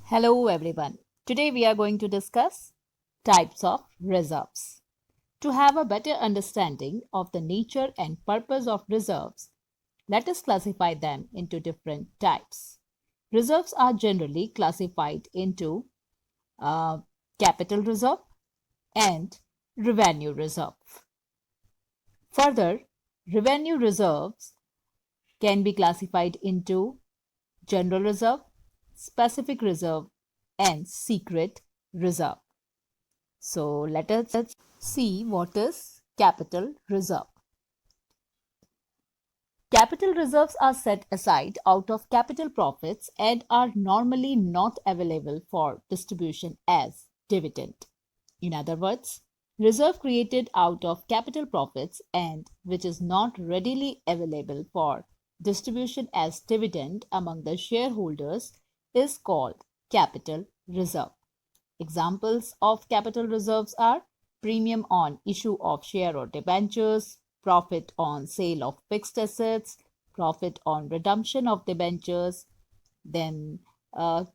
Hello everyone. Today we are going to discuss types of reserves. To have a better understanding of the nature and purpose of reserves, let us classify them into different types. Reserves are generally classified into uh, capital reserve and revenue reserve. Further, revenue reserves can be classified into general reserve, specific reserve, and secret reserve. So let us see what is capital reserve. Capital reserves are set aside out of capital profits and are normally not available for distribution as dividend. In other words, reserve created out of capital profits and which is not readily available for distribution as dividend among the shareholders is called capital reserve. Examples of capital reserves are premium on issue of share or debentures, profit on sale of fixed assets, profit on redemption of debentures, then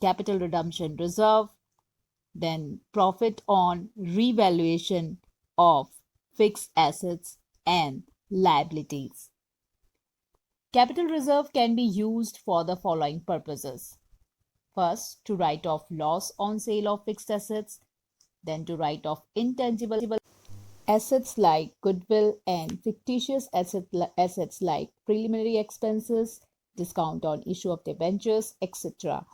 capital redemption reserve, then profit on revaluation of fixed assets and liabilities. Capital reserve can be used for the following purposes. First, to write off loss on sale of fixed assets, then to write off intangible assets like goodwill and fictitious assets like preliminary expenses, discount on issue of debentures, etc.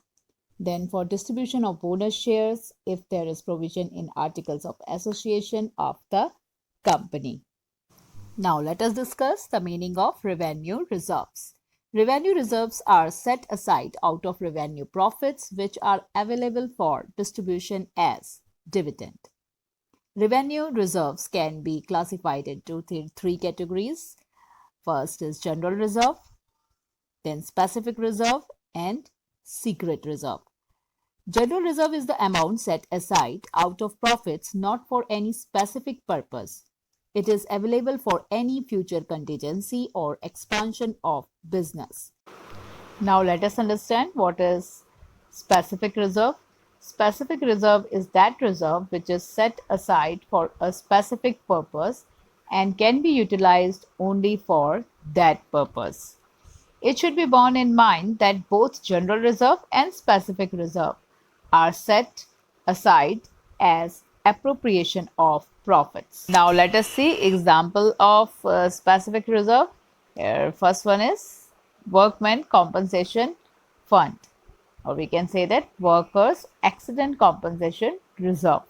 Then for distribution of bonus shares if there is provision in articles of association of the company. Now let us discuss the meaning of revenue reserves. Revenue reserves are set aside out of revenue profits which are available for distribution as dividend. Revenue reserves can be classified into three categories. First is general reserve, then specific reserve, and secret reserve. General reserve is the amount set aside out of profits not for any specific purpose. It is available for any future contingency or expansion of business. Now let us understand what is specific reserve. Specific reserve is that reserve which is set aside for a specific purpose and can be utilized only for that purpose. It should be borne in mind that both general reserve and specific reserve are set aside as appropriation of profits. Now let us see example of specific reserve. Here, first one is workmen compensation fund, or we can say that workers accident compensation reserve.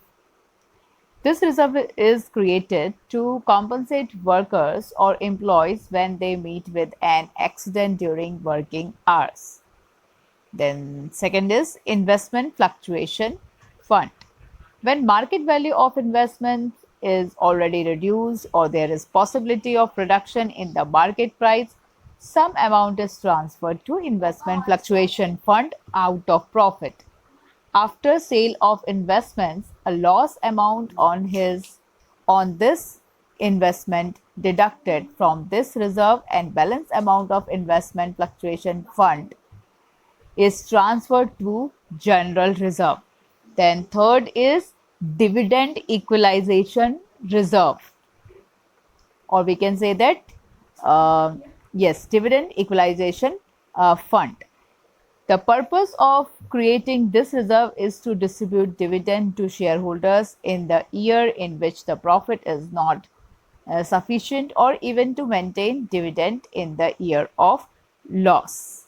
This reserve is created to compensate workers or employees when they meet with an accident during working hours. Then second is investment fluctuation fund. When market value of investment is already reduced or there is possibility of reduction in the market price, some amount is transferred to investment fluctuation fund out of profit. After sale of investments, a loss amount on this investment deducted from this reserve and balance amount of investment fluctuation fund is transferred to general reserve. Then third is dividend equalization reserve, or we can say that yes, dividend equalization fund. The purpose of creating this reserve is to distribute dividend to shareholders in the year in which the profit is not sufficient, or even to maintain dividend in the year of loss.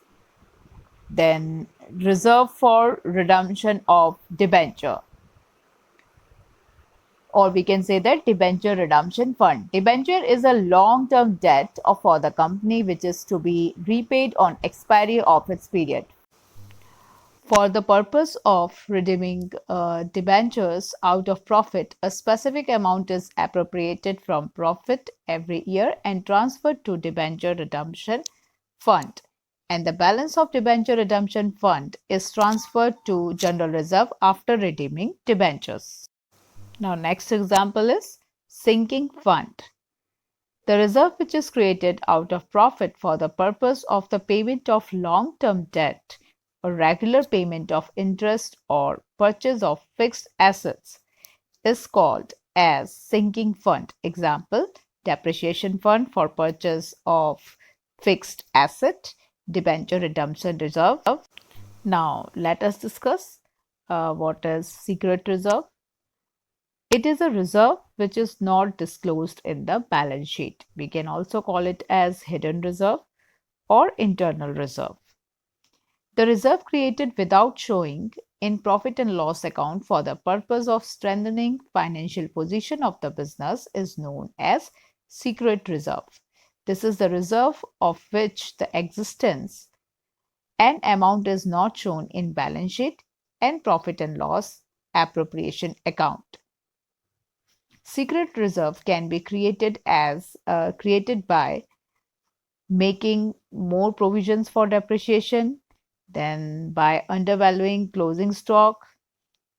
Then reserve for redemption of debenture, or we can say that debenture redemption fund. Debenture is a long-term debt for the company which is to be repaid on expiry of its period. For the purpose of redeeming debentures out of profit, a specific amount is appropriated from profit every year and transferred to debenture redemption fund, and the balance of debenture redemption fund is transferred to general reserve after redeeming debentures. Now next example is sinking fund. The reserve which is created out of profit for the purpose of the payment of long-term debt A regular payment of interest or purchase of fixed assets is called as sinking fund. Example, depreciation fund for purchase of fixed asset, debenture redemption reserve. Now, let us discuss what is secret reserve. It is a reserve which is not disclosed in the balance sheet. We can also call it as hidden reserve or internal reserve. The reserve created without showing in profit and loss account for the purpose of strengthening financial position of the business is known as secret reserve. This is the reserve of which the existence and amount is not shown in balance sheet and profit and loss appropriation account. Secret reserve can be created by making more provisions for depreciation, then by undervaluing closing stock,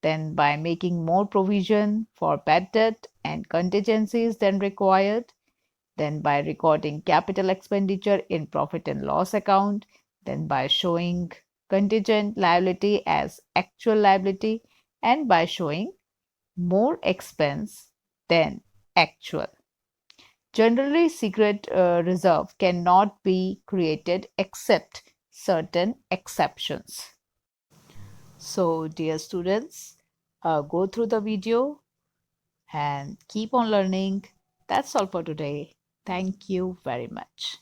then by making more provision for bad debt and contingencies than required, then by recording capital expenditure in profit and loss account, then by showing contingent liability as actual liability, and by showing more expense than actual. Generally, secret reserve cannot be created except certain exceptions. So, dear students, go through the video and keep on learning. That's all for today. Thank you very much.